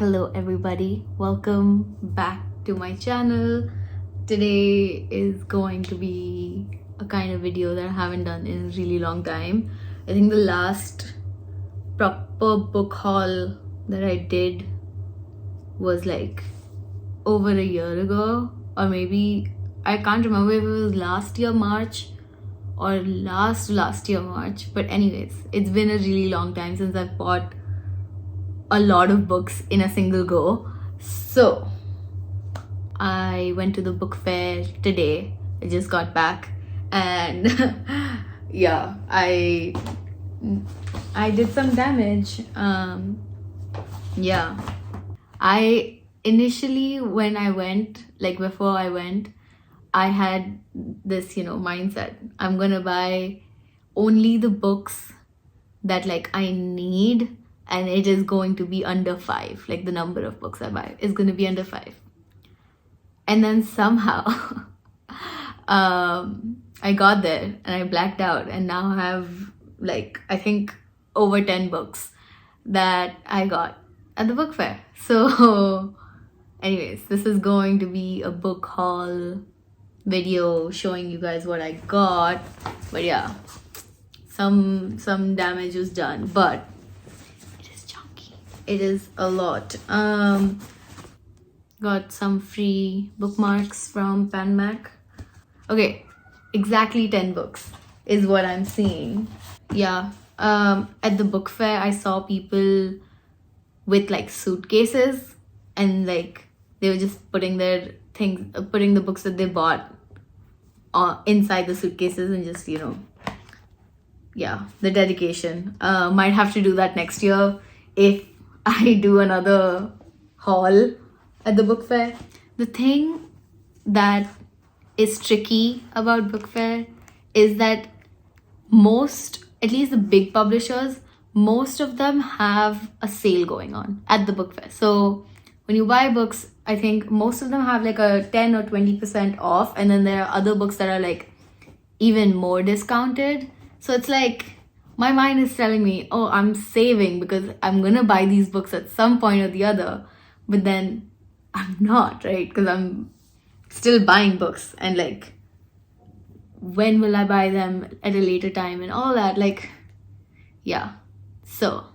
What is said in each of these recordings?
Hello everybody, welcome back to my channel. Today is going to be a kind of video that I haven't done in a really long time. I think the last proper book haul that I did was like over a year ago, or maybe I can't remember if it was last year March or last year March, but anyways, it's been a really long time since I've bought a lot of books in a single go. So I went to the book fair today. I just got back and yeah, I did some damage. Yeah, I initially, when I went, like before I went, I had this mindset. I'm gonna buy only the books that like I need, and it is going to be under 5. Like the number of books I buy is going to be under 5. And then somehow I got there and I blacked out, and now I have like I think over 10 books that I got at the book fair. So anyways, this is going to be a book haul video showing you guys what I got. But yeah, some damage was done, but it is a lot. Got some free bookmarks from PanMac. Okay, exactly 10 books is what I'm seeing. Yeah, at the book fair I saw people with like suitcases, and like they were just putting their things, putting the books that they bought inside the suitcases, and just yeah, the dedication. Might have to do that next year if I do another haul at the book fair. The thing that is tricky about book fair is that most, at least the big publishers, most of them have a sale going on at the book fair. So when you buy books, I think most of them have like a 10 or 20% off, and then there are other books that are like even more discounted. So it's like my mind is telling me, oh, I'm saving because I'm gonna buy these books at some point or the other, but then I'm not, right? Because I'm still buying books, and like when will I buy them at a later time and all that, like yeah. So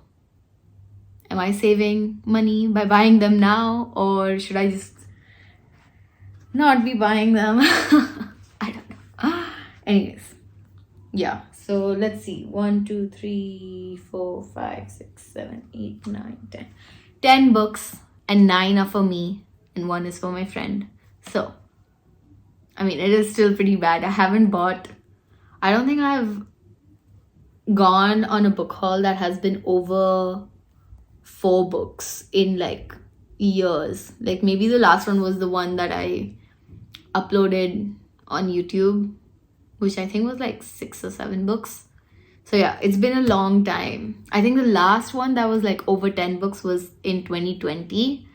am I saving money by buying them now, or should I just not be buying them? I don't know. Anyways, yeah. So let's see, 1, 2, 3, 4, 5, 6, 7, 8, 9, 10. 10 books, and 9 are for me and 1 is for my friend. So, I mean, it is still pretty bad. I don't think I've gone on a book haul that has been over 4 books in like years. Like maybe the last one was the one that I uploaded on YouTube, which I think was like 6 or 7 books. So yeah, it's been a long time. I think the last one that was like over 10 books was in 2020.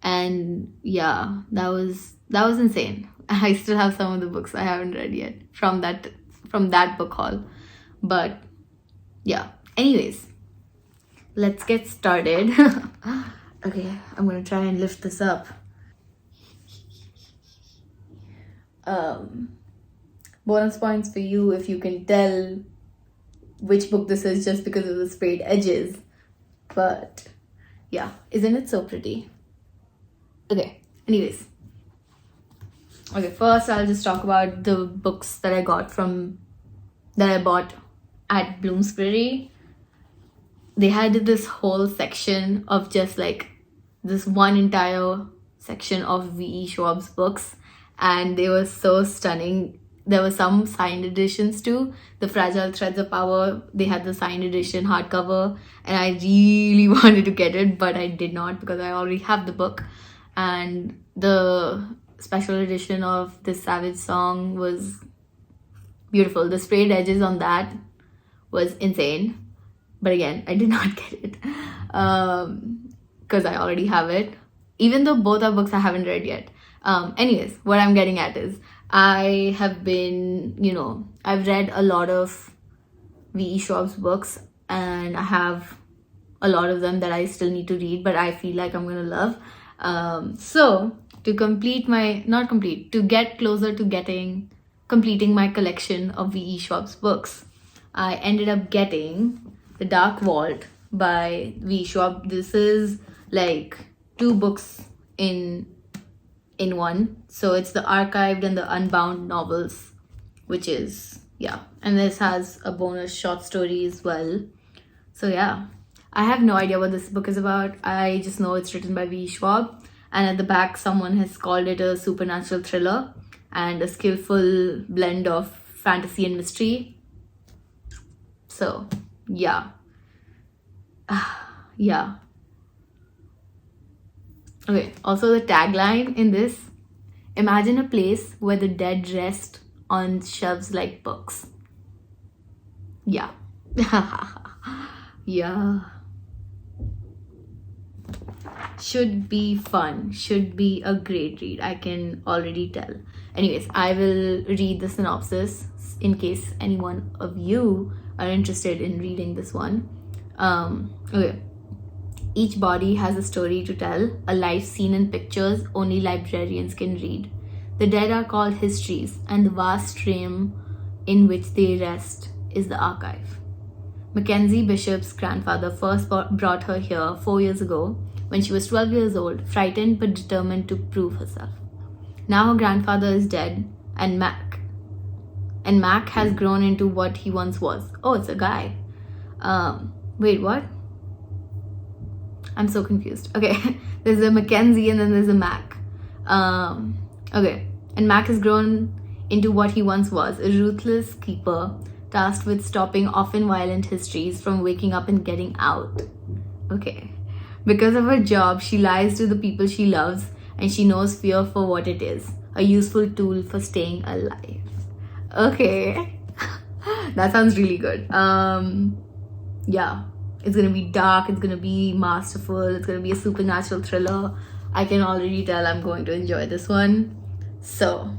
And yeah, that was insane. I still have some of the books I haven't read yet from that book haul. But yeah, anyways, let's get started. Okay, I'm gonna try and lift this up. Bonus points for you if you can tell which book this is just because of the sprayed edges. But yeah, isn't it so pretty? Okay, anyways. Okay, first I'll just talk about the books that I bought at Bloomsbury. They had this whole section of just like this one entire section of V.E. Schwab's books, and they were so stunning. There were some signed editions too. The Fragile Threads of Power, they had the signed edition hardcover, and I really wanted to get it, but I did not because I already have the book. And the special edition of This Savage Song was beautiful. The sprayed edges on that was insane. But again, I did not get it because I already have it. Even though both are books I haven't read yet. Anyways, what I'm getting at is I have been, I've read a lot of V.E. Schwab's books, and I have a lot of them that I still need to read, but I feel like I'm gonna love. So to complete my, not complete, to get closer to completing my collection of V.E. Schwab's books, I ended up getting The Dark Vault by V. Schwab. This is like 2 books in one. So it's the archived and the unbound novels, which is, yeah. And this has a bonus short story as well. So yeah, I have no idea what this book is about. I just know it's written by V. Schwab. And at the back, someone has called it a supernatural thriller and a skillful blend of fantasy and mystery. So yeah. Yeah. Okay, also the tagline in this: imagine a place where the dead rest on shelves like books. Yeah. Yeah. Should be fun. Should be a great read. I can already tell. Anyways, I will read the synopsis in case anyone of you are interested in reading this one. Okay. Each body has a story to tell, a life seen in pictures only librarians can read. The dead are called histories, and the vast realm in which they rest is the archive. Mackenzie Bishop's grandfather first brought her here 4 years ago when she was 12 years old, frightened but determined to prove herself. Now her grandfather is dead, and Mac has grown into what he once was. Oh, it's a guy. Wait, what? I'm so confused. Okay, there's a Mackenzie and then there's a Mac. Okay, and Mac has grown into what he once was, a ruthless keeper tasked with stopping often violent histories from waking up and getting out. Okay. Because of her job, she lies to the people she loves, and she knows fear for what it is, a useful tool for staying alive. Okay. That sounds really good. Yeah. It's gonna be dark, it's gonna be masterful, it's gonna be a supernatural thriller. I can already tell I'm going to enjoy this one. So,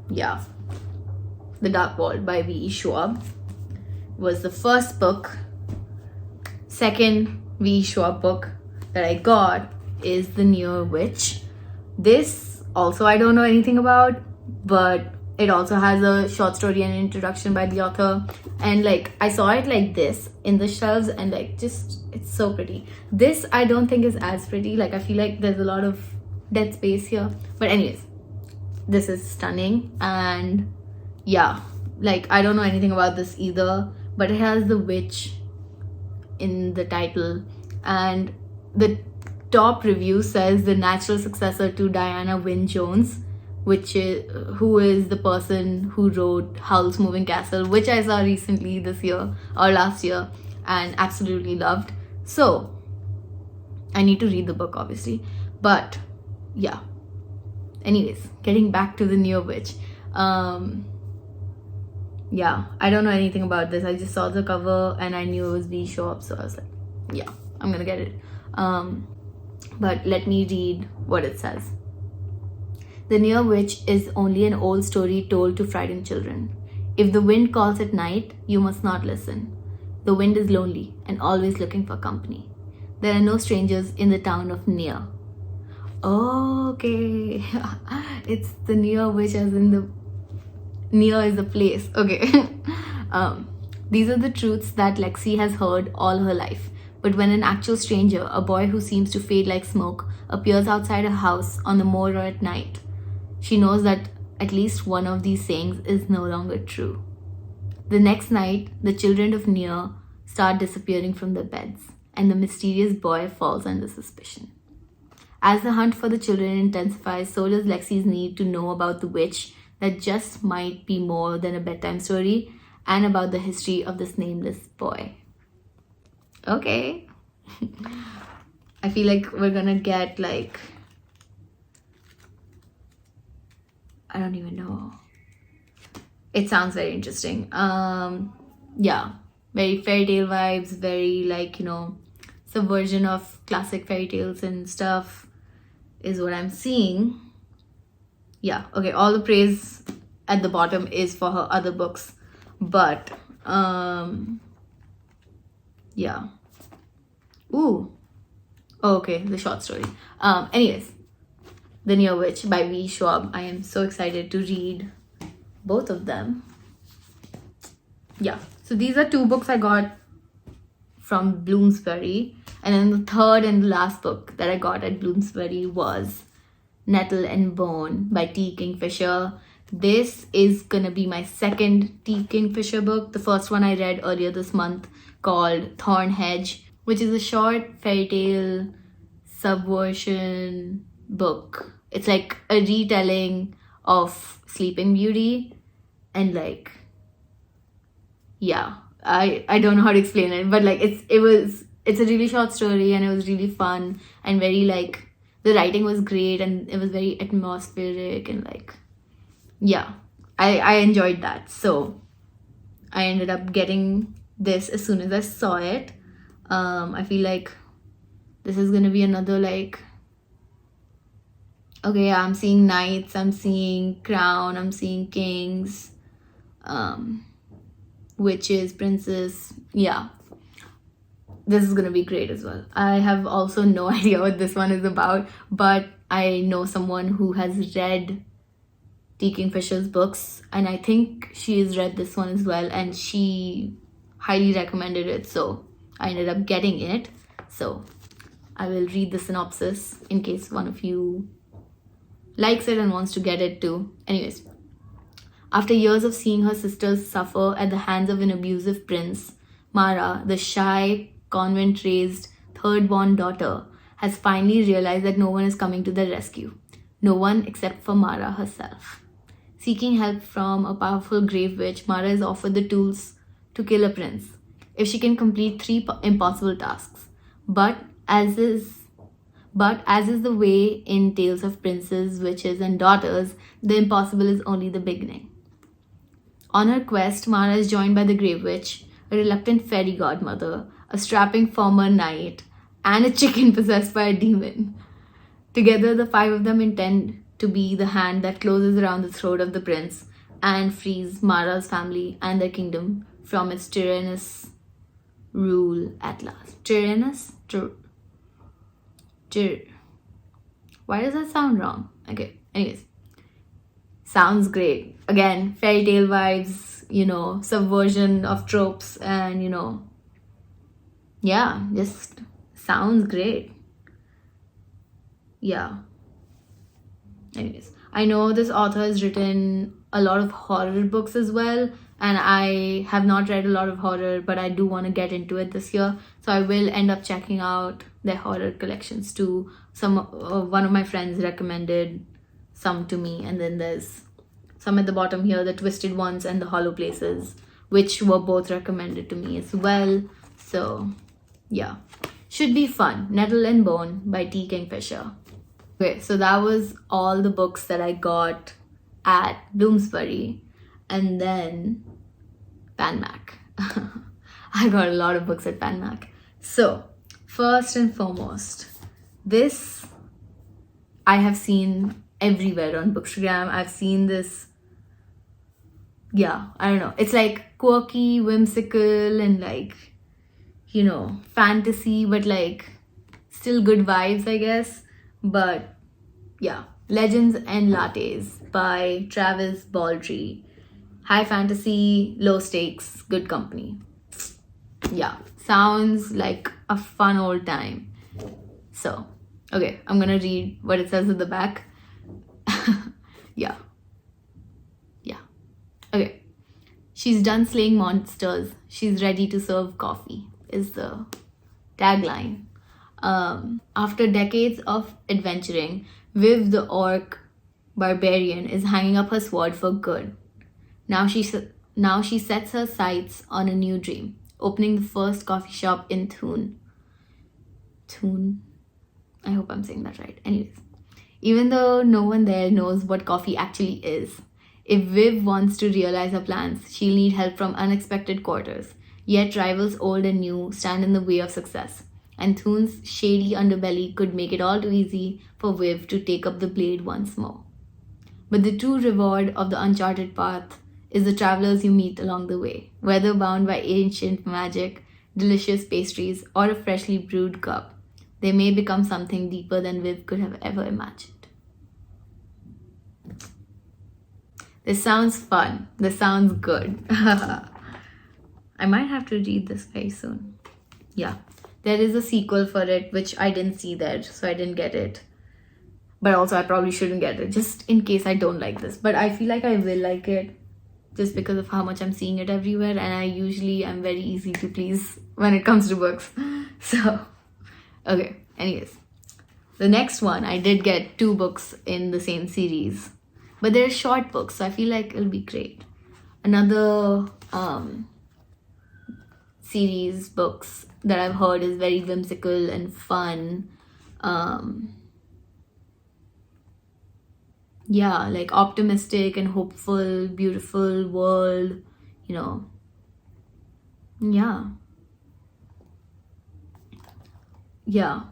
yeah. The Dark Vault by V.E. Schwab was the first book. Second V.E. Schwab book that I got is The Near Witch. This also I don't know anything about, but it also has a short story and an introduction by the author. And like I saw it like this in the shelves, and like just it's so pretty. This I don't think is as pretty. Like I feel like there's a lot of dead space here. But anyways, this is stunning. And yeah, like I don't know anything about this either, but it has the witch in the title, and the top review says the natural successor to Diana Wynne Jones, who is the person who wrote Howl's Moving Castle, which I saw recently this year or last year and absolutely loved. So I need to read the book obviously, but yeah. Anyways, getting back to The Near Witch. Yeah, I don't know anything about this. I just saw the cover and I knew it was V. Schwab, so I was like, yeah, I'm gonna get it. But let me read what it says. The Near Witch is only an old story told to frighten children. If the wind calls at night, you must not listen. The wind is lonely and always looking for company. There are no strangers in the town of Near. Oh, okay. It's the Near Witch as in the Near is the place. Okay. These are the truths that Lexi has heard all her life. But when an actual stranger, a boy who seems to fade like smoke, appears outside her house on the moor or at night, she knows that at least one of these sayings is no longer true. The next night, the children of Near start disappearing from their beds, and the mysterious boy falls under suspicion. As the hunt for the children intensifies, so does Lexi's need to know about the witch that just might be more than a bedtime story, and about the history of this nameless boy. Okay. I feel like we're gonna get like, I don't even know. It sounds very interesting. Yeah, very fairy tale vibes, very like, subversion of classic fairy tales and stuff is what I'm seeing. Yeah, okay, all the praise at the bottom is for her other books, but yeah, Ooh. Oh, okay, the short story. Anyways, The Near Witch by V. Schwab. I am so excited to read both of them. Yeah, so these are 2 books I got from Bloomsbury, and then the third and the last book that I got at Bloomsbury was Nettle and Bone by T. Kingfisher. This is gonna be my second T. Kingfisher book. The first one I read earlier this month called Thorn Hedge, which is a short fairy tale subversion book. It's like a retelling of Sleeping Beauty, and like, yeah, I don't know how to explain it, but like it's a really short story, and it was really fun and very like, the writing was great and it was very atmospheric, and like, yeah, I enjoyed that. So I ended up getting this as soon as I saw it. I feel like this is gonna be another like, okay, yeah, I'm seeing knights, I'm seeing crown, I'm seeing kings, witches, princess. Yeah, this is gonna be great as well. I have also no idea what this one is about, but I know someone who has read T. Kingfisher's books, and I think she has read this one as well, and she highly recommended it, so I ended up getting it. So I will read the synopsis in case one of you likes it and wants to get it too. Anyways, after years of seeing her sisters suffer at the hands of an abusive prince, Mara, the shy, convent-raised, third-born daughter, has finally realized that no one is coming to their rescue. No one except for Mara herself. Seeking help from a powerful grave witch, Mara is offered the tools to kill a prince if she can complete 3 impossible tasks. But as is the way in tales of princes, witches, and daughters, the impossible is only the beginning. On her quest, Mara is joined by the Grave Witch, a reluctant fairy godmother, a strapping former knight, and a chicken possessed by a demon. Together, the 5 of them intend to be the hand that closes around the throat of the prince and frees Mara's family and their kingdom from its tyrannous rule at last. Tyrannous? Why does that sound wrong? Okay, anyways. Sounds great. Again, fairy tale vibes, subversion of tropes, and yeah, just sounds great. Yeah. Anyways, I know this author has written a lot of horror books as well, and I have not read a lot of horror, but I do want to get into it this year, so I will end up checking out their horror collections too. One of my friends recommended some to me, and then there's some at the bottom here, the Twisted Ones and the Hollow Places, which were both recommended to me as well. So yeah, should be fun. Nettle and Bone by T. Kingfisher. Okay, so that was all the books that I got at Bloomsbury, and then PanMac. I got a lot of books at PanMac. So first and foremost, this I have seen everywhere on Bookstagram. I've seen this, yeah, I don't know. It's like quirky, whimsical, and like, fantasy, but like still good vibes, I guess. But yeah, Legends and Lattes by Travis Baldry. High fantasy, low stakes, good company. Yeah, sounds like a fun old time. So, okay, I'm gonna read what it says at the back. Yeah. Okay. She's done slaying monsters. She's ready to serve coffee, is the tagline. After decades of adventuring, Viv the orc barbarian is hanging up her sword for good. Now she sets her sights on a new dream, opening the first coffee shop in Thun. I hope I'm saying that right. Anyways, even though no one there knows what coffee actually is, if Viv wants to realize her plans, she'll need help from unexpected quarters. Yet rivals old and new stand in the way of success, and Thun's shady underbelly could make it all too easy for Viv to take up the blade once more. But the true reward of the uncharted path is the travelers you meet along the way, whether bound by ancient magic, delicious pastries, or a freshly brewed cup, they may become something deeper than Viv could have ever imagined. This sounds fun. This sounds good. I might have to read this very soon. Yeah, there is a sequel for it, which I didn't see there, so I didn't get it. But also, I probably shouldn't get it, just in case I don't like this. But I feel like I will like it, just because of how much I'm seeing it everywhere. And I usually am very easy to please when it comes to books. So, okay, anyways. The next one, I did get 2 books in the same series. But they're short books, so I feel like it'll be great. Another series books that I've heard is very whimsical and fun. Yeah, like optimistic and hopeful, beautiful world, you know. Yeah. Yeah.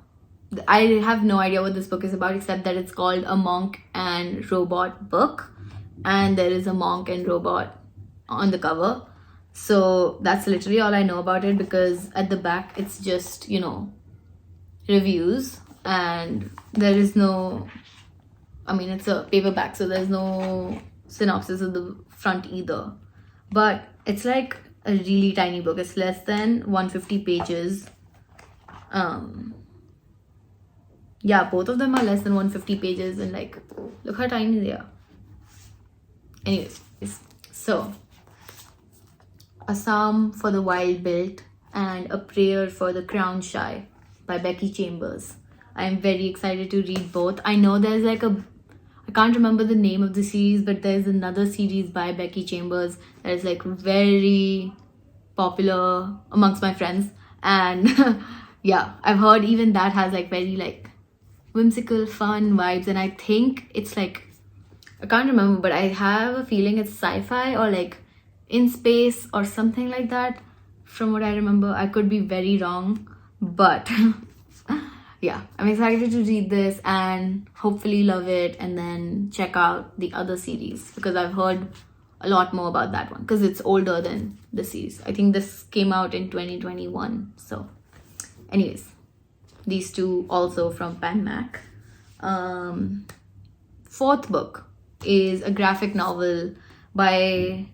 I have no idea what this book is about, except that it's called A Monk and Robot Book, and there is a monk and robot on the cover. So that's literally all I know about it, because at the back it's just, you know, reviews, and there is no, I mean, it's a paperback, so there's no synopsis at the front either. But it's like a really tiny book. It's less than 150 pages. Yeah, both of them are less than 150 pages, and like, look how tiny they are. Anyways, so A Psalm for the Wild Built and A Prayer for the Crown Shy by Becky Chambers. I am very excited to read both. I know there's like I can't remember the name of the series, but there's another series by Becky Chambers that is like very popular amongst my friends. And yeah, I've heard even that has like very like whimsical, fun vibes. And I think it's like, I can't remember, but I have a feeling it's sci-fi or like in space or something like that, from what I remember. I could be very wrong, but yeah, I'm excited to read this and hopefully love it, and then check out the other series, because I've heard a lot more about that one, because it's older than the series. I think this came out in 2021. So anyways, these 2 also from Pan Mac. 4th book is a graphic novel by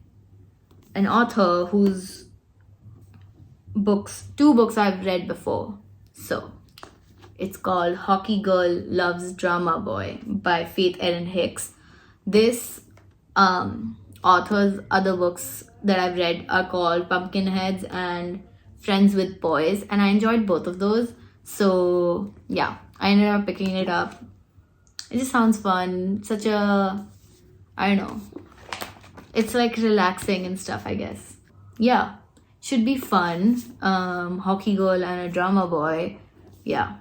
an author whose 2 books I've read before. So it's called Hockey Girl Loves Drama Boy by Faith Erin Hicks. This author's other books that I've read are called Pumpkinheads and Friends with Boys, and I enjoyed both of those. So yeah, I ended up picking it up. It just sounds fun. Such a, I don't know, it's like relaxing and stuff, I guess. Yeah, should be fun. Hockey Girl and a Drama Boy. Yeah,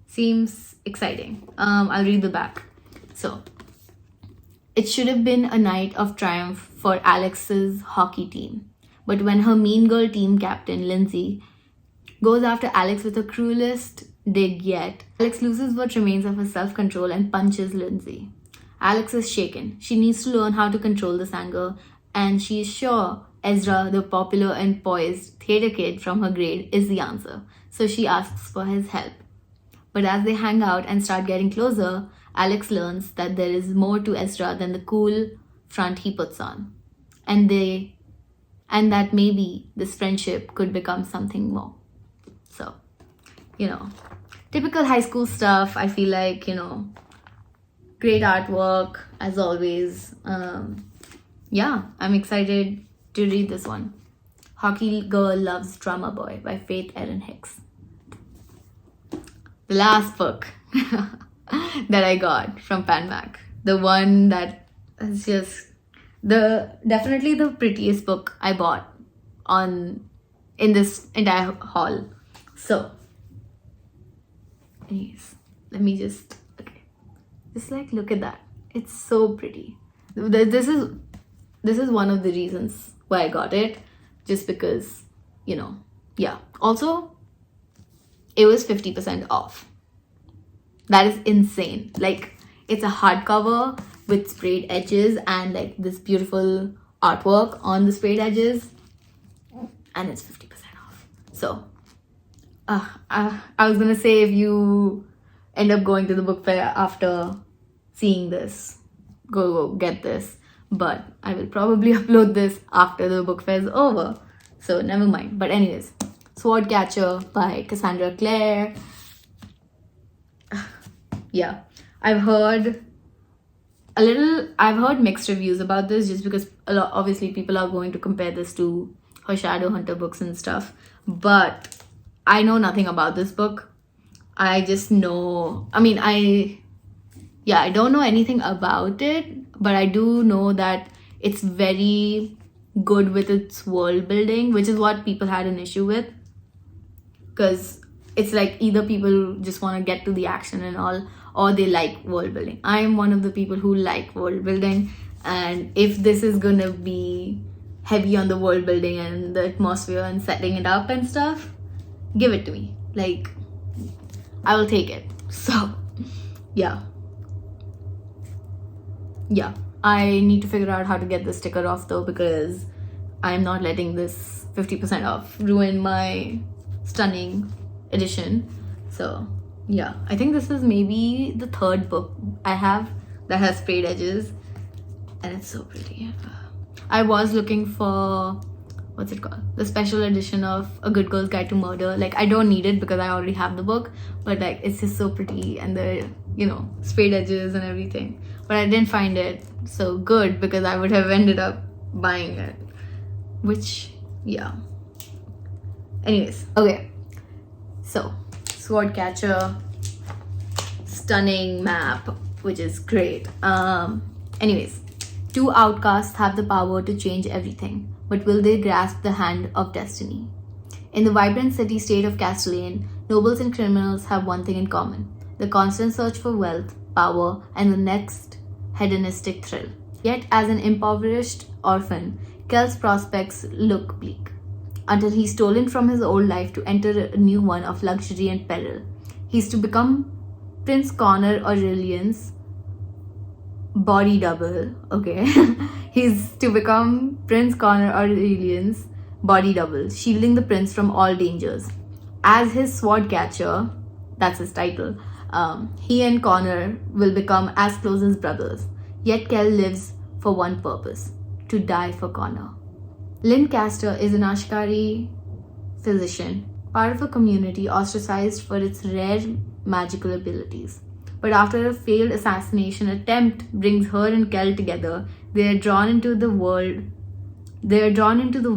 seems exciting. I'll read the back. So, it should have been a night of triumph for Alex's hockey team. But when her mean girl team captain, Lindsay, goes after Alex with the cruelest dig yet, Alex loses what remains of her self-control and punches Lindsay. Alex is shaken. She needs to learn how to control this anger, and she is sure Ezra, the popular and poised theater kid from her grade, is the answer. So she asks for his help. But as they hang out and start getting closer, Alex learns that there is more to Ezra than the cool front he puts on. And that maybe this friendship could become something more. So, you know, typical high school stuff. I feel like, you know, great artwork as always. Yeah, I'm excited to read this one. Hockey Girl Loves Drama Boy by Faith Erin Hicks. The last book that I got from Pan Mac. The one that is just definitely the prettiest book I bought in this entire haul. So, anyways, let me just like look at that. It's so pretty. This is one of the reasons why I got it, just because, you know, yeah. Also, it was 50% off. That is insane. Like, it's a hardcover with sprayed edges and like this beautiful artwork on the sprayed edges, and it's 50% off. So I was gonna say, if you end up going to the book fair after seeing this, go get this, but I will probably upload this after the book fair is over, so never mind. But anyways, Swordcatcher by Cassandra Clare. Yeah, I've heard mixed reviews about this, just because obviously people are going to compare this to her Shadowhunter books and stuff, but I know nothing about this book. I just know, I don't know anything about it, but I do know that it's very good with its world building, which is what people had an issue with, because it's like either people just want to get to the action and all, or they like world building. I am one of the people who like world building, and if this is gonna be heavy on the world building and the atmosphere and setting it up and stuff, give it to me. Like, I will take it. So yeah, I need to figure out how to get the sticker off though, because I'm not letting this 50% off ruin my stunning edition. So yeah, I think this is maybe the third book I have that has sprayed edges, and it's so pretty. I was looking for, what's it called, the special edition of A Good Girl's Guide to Murder. Like, I don't need it because I already have the book, but like, it's just so pretty, and the, sprayed edges and everything. But I didn't find it, so good, because I would have ended up buying it, which, yeah. Anyways, okay, so Swordcatcher, stunning map, which is great. Anyways, two outcasts have the power to change everything, but will they grasp the hand of destiny? In the vibrant city-state of Castellane, nobles and criminals have one thing in common: the constant search for wealth, power, and the next hedonistic thrill. Yet, as an impoverished orphan, Kel's prospects look bleak, until he's stolen from his old life to enter a new one of luxury and peril. He's to become Prince Connor Aurelian's body double, okay? He's to become Prince Connor Aurelian's body double, shielding the prince from all dangers. As his swordcatcher, that's his title, he and Connor will become as close as brothers. Yet Kell lives for one purpose: to die for Connor. Lynn Castor is an Ashkari physician, part of a community ostracized for its rare magical abilities. But after a failed assassination attempt brings her and Kell together, they are drawn into the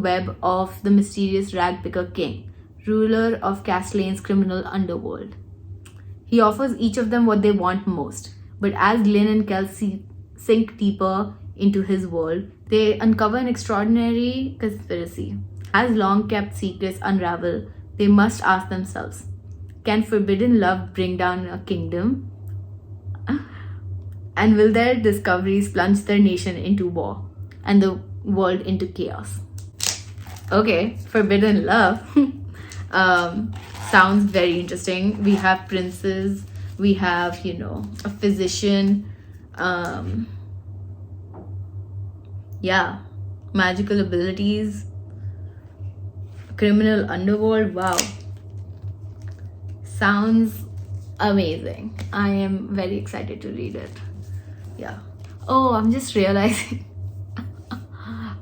web of the mysterious Ragpicker King, ruler of Castellane's criminal underworld. He offers each of them what they want most, but as Lynn and Kell sink deeper into his world, they uncover an extraordinary conspiracy. As long-kept secrets unravel, they must ask themselves, can forbidden love bring down a kingdom? And will their discoveries plunge their nation into war and the world into chaos? Okay, forbidden love. Sounds very interesting. We have princes, we have, a physician, magical abilities, criminal underworld. Wow, sounds amazing. I am very excited to read it. Yeah. Oh, I'm just realizing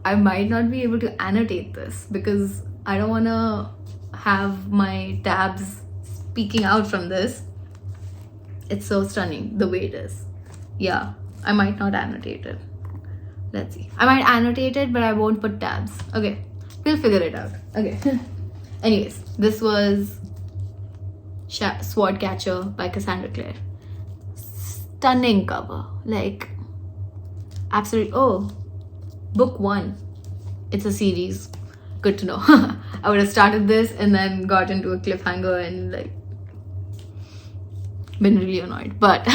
I might not be able to annotate this because I don't want to have my tabs speaking out from this. It's so stunning the way it is. Yeah, I might not annotate it. Let's see. I might annotate it, but I won't put tabs. Okay, we'll figure it out. Okay. Anyways, this was Swordcatcher by Cassandra Clare. Stunning cover. Like, absolutely. Oh, book 1. It's a series. Good to know. I would have started this and then got into a cliffhanger and been really annoyed. But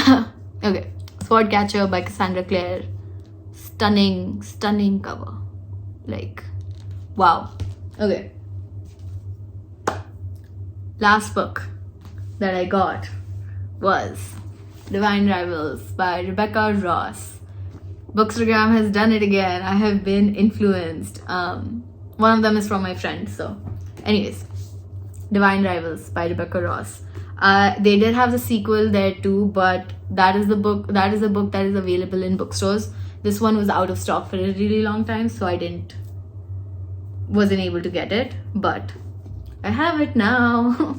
okay. Swordcatcher by Cassandra Clare. Stunning cover. Wow. Okay. Last book that I got was Divine Rivals by Rebecca Ross. Bookstagram has done it again. I have been influenced. One of them is from my friend. So anyways, Divine Rivals by Rebecca Ross. They did have the sequel there too, but that is a book that is available in bookstores. This one was out of stock for a really long time, so I wasn't able to get it, but I have it now.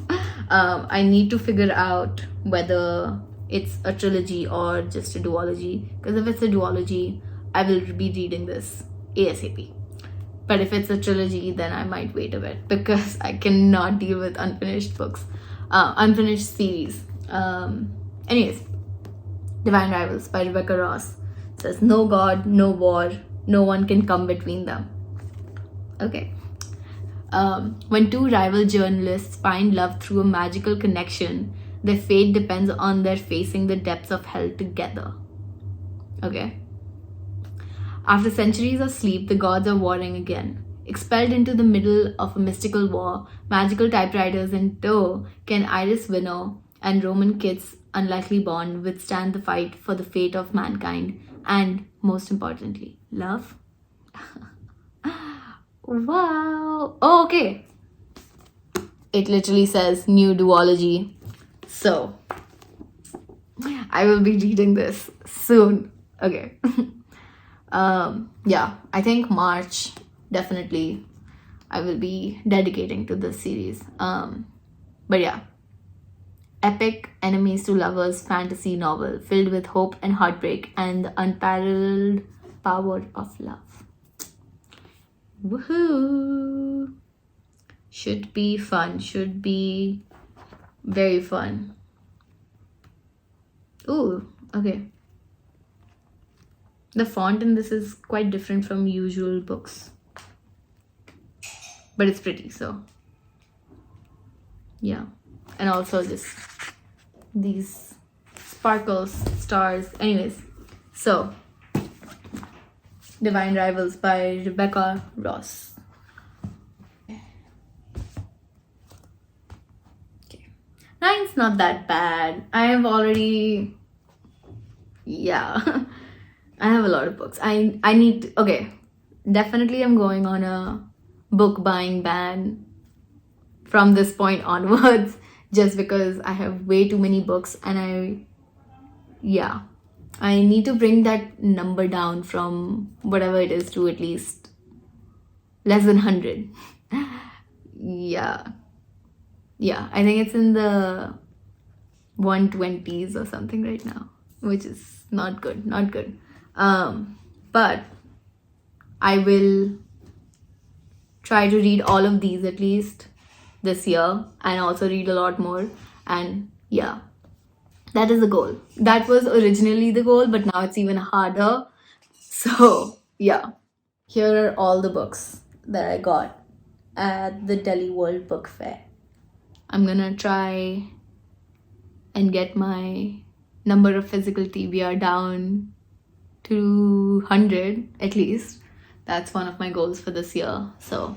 I need to figure out whether it's a trilogy or just a duology, because if it's a duology, I will be reading this ASAP. But if it's a trilogy, then I might wait a bit, because I cannot deal with unfinished books, unfinished series. Anyways, Divine Rivals by Rebecca Ross says, no God, no war, no one can come between them. Okay. When two rival journalists find love through a magical connection, their fate depends on their facing the depths of hell together. Okay. After centuries of sleep, the gods are warring again. Expelled into the middle of a mystical war, magical typewriters in tow, can Iris Winnow and Roman Kitt's unlikely bond withstand the fight for the fate of mankind and, most importantly, love? Wow. Oh, okay. It literally says new duology. So, I will be reading this soon. Okay. Yeah, I think March, definitely, I will be dedicating to this series. But yeah. Epic enemies to lovers fantasy novel filled with hope and heartbreak and the unparalleled power of love. Woohoo! Should be fun. Should be very fun. Ooh, okay. The font in this is quite different from usual books. But it's pretty, so. Yeah. And also these sparkles, stars. Anyways, so. Divine Rivals by Rebecca Ross. Okay. 9's not that bad. I have already... Yeah. I have a lot of books. I need to... Okay. Definitely I'm going on a book buying ban from this point onwards. Just because I have way too many books and I need to bring that number down from whatever it is to at least less than 100. Yeah, I think it's in the 120s or something right now, which is not good. But I will try to read all of these at least this year and also read a lot more. And yeah, that is the goal. That was originally the goal, but now it's even harder. So yeah, here are all the books that I got at the Delhi World Book Fair. I'm gonna try and get my number of physical TBR down to 100 at least. That's one of my goals for this year. So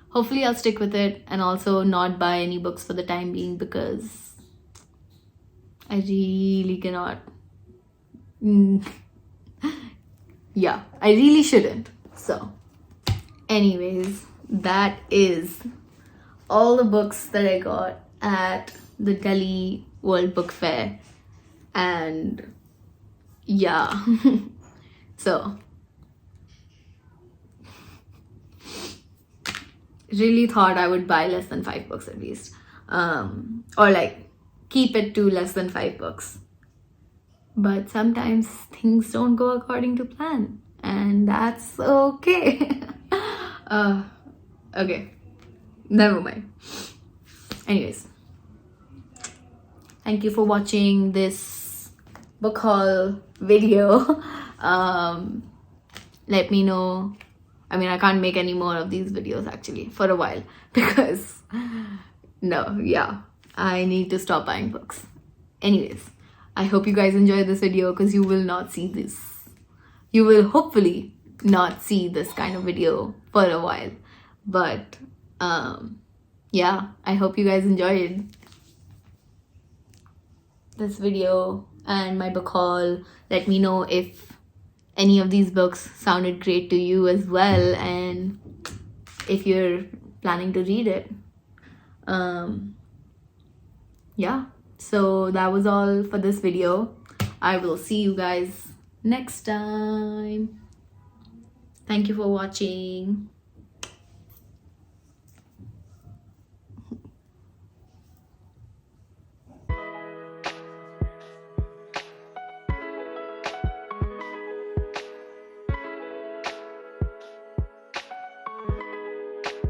hopefully I'll stick with it and also not buy any books for the time being, because I really cannot. Yeah, I really shouldn't. So anyways, that is all the books that I got at the Delhi World Book Fair. And yeah, so really thought I would buy less than 5 books at least, or like keep it to less than 5 books. But sometimes things don't go according to plan, and that's okay. Okay, never mind. Anyways, thank you for watching this book haul video. Let me know. I mean, I can't make any more of these videos actually for a while, because I need to stop buying books. Anyways, I hope you guys enjoyed this video, because you will not see this. You will hopefully not see this kind of video for a while. But yeah, I hope you guys enjoyed this video and my book haul. Let me know if any of these books sounded great to you as well, and if you're planning to read it. Yeah, so that was all for this video. I will see you guys next time. Thank you for watching.